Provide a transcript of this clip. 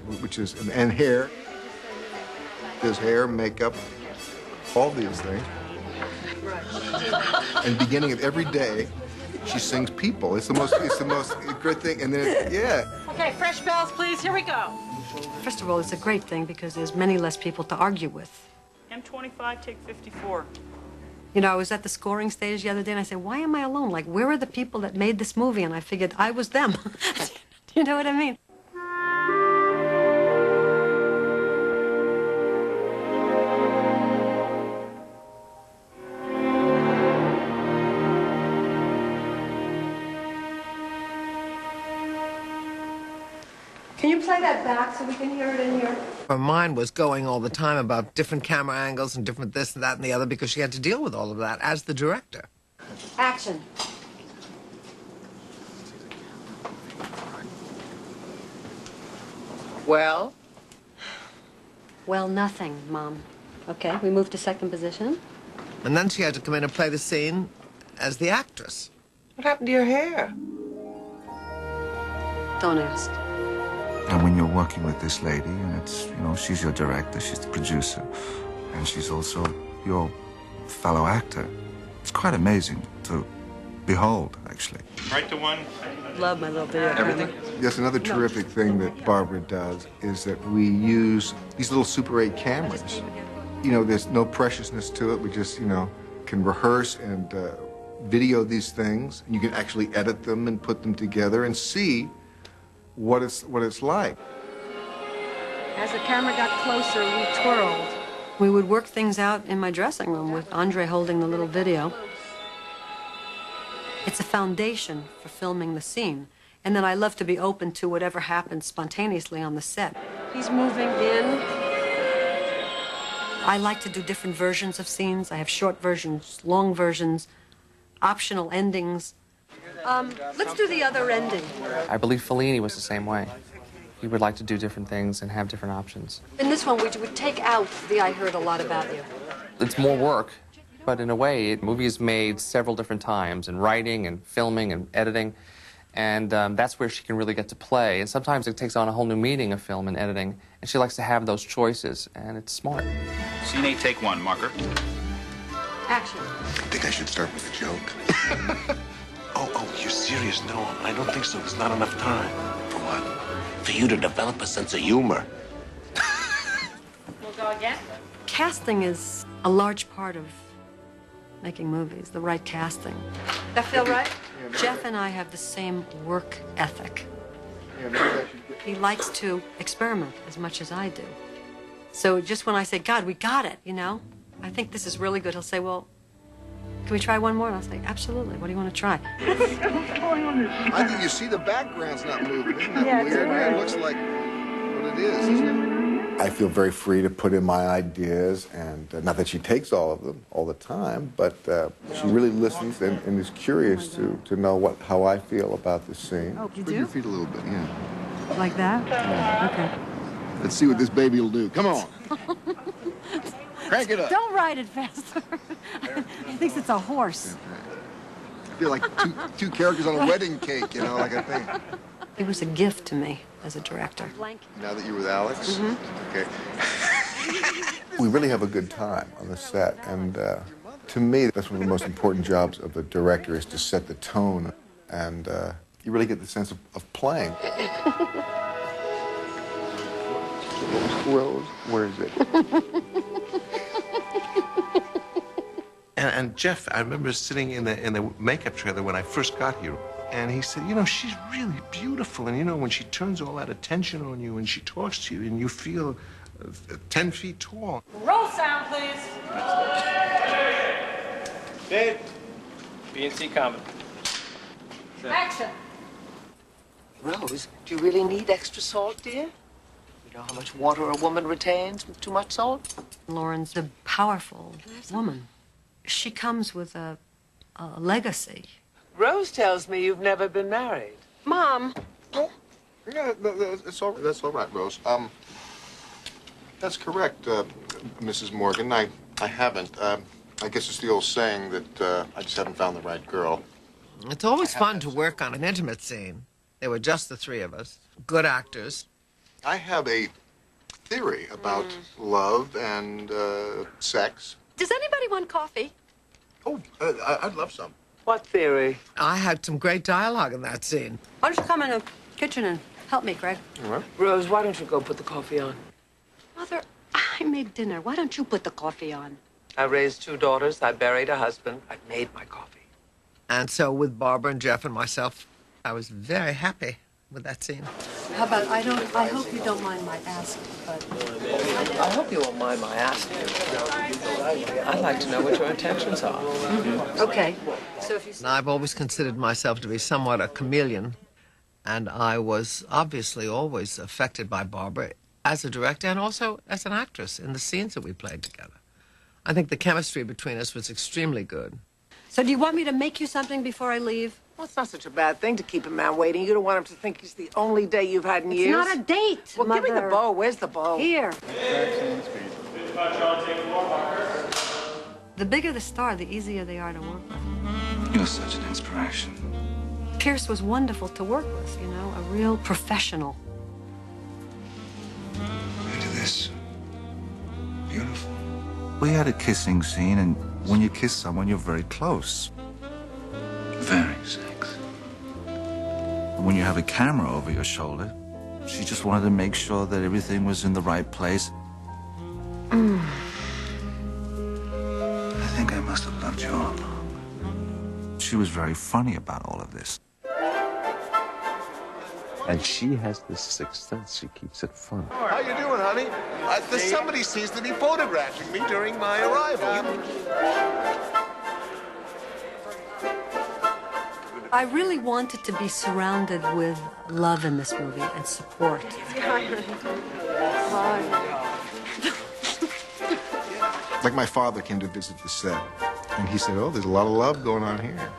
which is, and hair. There's hair, makeup, all these things. And beginning of every day, she sings People. It's the most great thing. And then, yeah. Okay, fresh bells, please. Here we go. First of all, it's a great thing because there's many less people to argue with. M25, take 54. You know, I was at the scoring stage the other day and I said, why am I alone? Like, where are the people that made this movie? And I figured I was them. You know what I mean? Can you play that back so we can hear it in here? Her mind was going all the time about different camera angles and different this and that and the other because she had to deal with all of that as the director. Action. Well? Well, nothing, Mom. Okay, we move to second position. And then she had to come in and play the scene as the actress. What happened to your hair? Don't ask. And when you're working with this lady, and it's, you know, she's your director, she's the producer, and she's also your fellow actor, it's quite amazing to behold, actually. Right to one. Love my little video. Everything? Yes, another terrific thing that Barbara does is that we use these little Super 8 cameras. You know, there's no preciousness to it. We just, you know, can rehearse and video these things. And you can actually edit them and put them together and see what it's like. As the camera got closer, we twirled. We would work things out in my dressing room with Andre holding the little video. It's a foundation for filming the scene. And then I love to be open to whatever happens spontaneously on the set. He's moving in. I like to do different versions of scenes. I have short versions, long versions, optional endings. Let's do the other ending. I believe Fellini was the same way. He would like to do different things and have different options. In this one, we would take out the I heard a lot about you. It's more work, but in a way, the movie is made several different times in writing and filming and editing, and that's where she can really get to play. And sometimes it takes on a whole new meaning of film and editing, and she likes to have those choices, and it's smart. Scene 8, take 1, marker. Action. I think I should start with a joke. Oh, you're serious? No, I don't think so. There's not enough time. For what? For you to develop a sense of humor. We'll go again. Casting is a large part of making movies, the right casting. That feel right? Yeah, Jeff and I have the same work ethic. He likes to experiment as much as I do. So just when I say, God, we got it, you know, I think this is really good, he'll say, well, can we try one more? And I'll say, absolutely. What do you want to try? I think you see the background's not moving. Isn't that weird? It looks like what it is, isn't it? I feel very free to put in my ideas, and not that she takes all of them all the time, but she really listens and is curious to know how I feel about this scene. Oh, you Spread do? your feet a little bit, yeah. Like that? Yeah. Okay. Let's see what this baby will do. Come on. Crank it up. Don't ride it faster. He thinks it's a horse. I feel like two characters on a wedding cake, you know, like a thing. It was a gift to me as a director. Now that you're with Alex? Okay. We really have a good time on the set, and to me, that's one of the most important jobs of the director is to set the tone, and you really get the sense of playing. Rose, where is it? And Jeff, I remember sitting in the makeup trailer when I first got here, and he said, you know, she's really beautiful, and you know, when she turns all that attention on you and she talks to you and you feel 10 feet tall. Roll sound, please. Dave. B&C coming. Action. Rose, do you really need extra salt, dear? You know how much water a woman retains with too much salt? Lauren's a powerful woman. She comes with a legacy. Rose tells me you've never been married. Mom. Oh, yeah, that's all right, Rose. That's correct, Mrs. Morgan. I haven't. I guess it's the old saying that I just haven't found the right girl. It's always fun to work on an intimate scene. There were just the three of us, good actors. I have a theory about love and sex. Does anybody want coffee? Oh, I'd love some. What theory? I had some great dialogue in that scene. Why don't you come in the kitchen and help me, Greg? Rose, why don't you go put the coffee on? Mother, I made dinner. Why don't you put the coffee on? I raised 2 daughters. I buried a husband. I made my coffee. And so with Barbara and Jeff and myself, I was very happy with that scene. How about, I hope you don't mind my asking, but... I hope you won't mind my asking. I'd like to know what your intentions are. Okay. So if you... And I've always considered myself to be somewhat a chameleon, and I was obviously always affected by Barbara as a director and also as an actress in the scenes that we played together. I think the chemistry between us was extremely good. So do you want me to make you something before I leave? Well, it's not such a bad thing to keep a man waiting. You don't want him to think he's the only date you've had in It's years. not a date, Well, Mother. give me the bow. Where's the bow? Here. The bigger the star, the easier they are to work with. You're such an inspiration. Pierce was wonderful to work with, you know, a real professional. Look at this. Beautiful. We had a kissing scene, and when you kiss someone, you're very close. Very sexy. When you have a camera over your shoulder, she just wanted to make sure that everything was in the right place. I think I must have loved you all along. She was very funny about all of this. And she has this sixth sense. She keeps it fun. How you doing, honey? Somebody seems to be photographing me during my arrival. I really wanted to be surrounded with love in this movie and support. Like my father came to visit the set, and he said, "Oh, there's a lot of love going on here."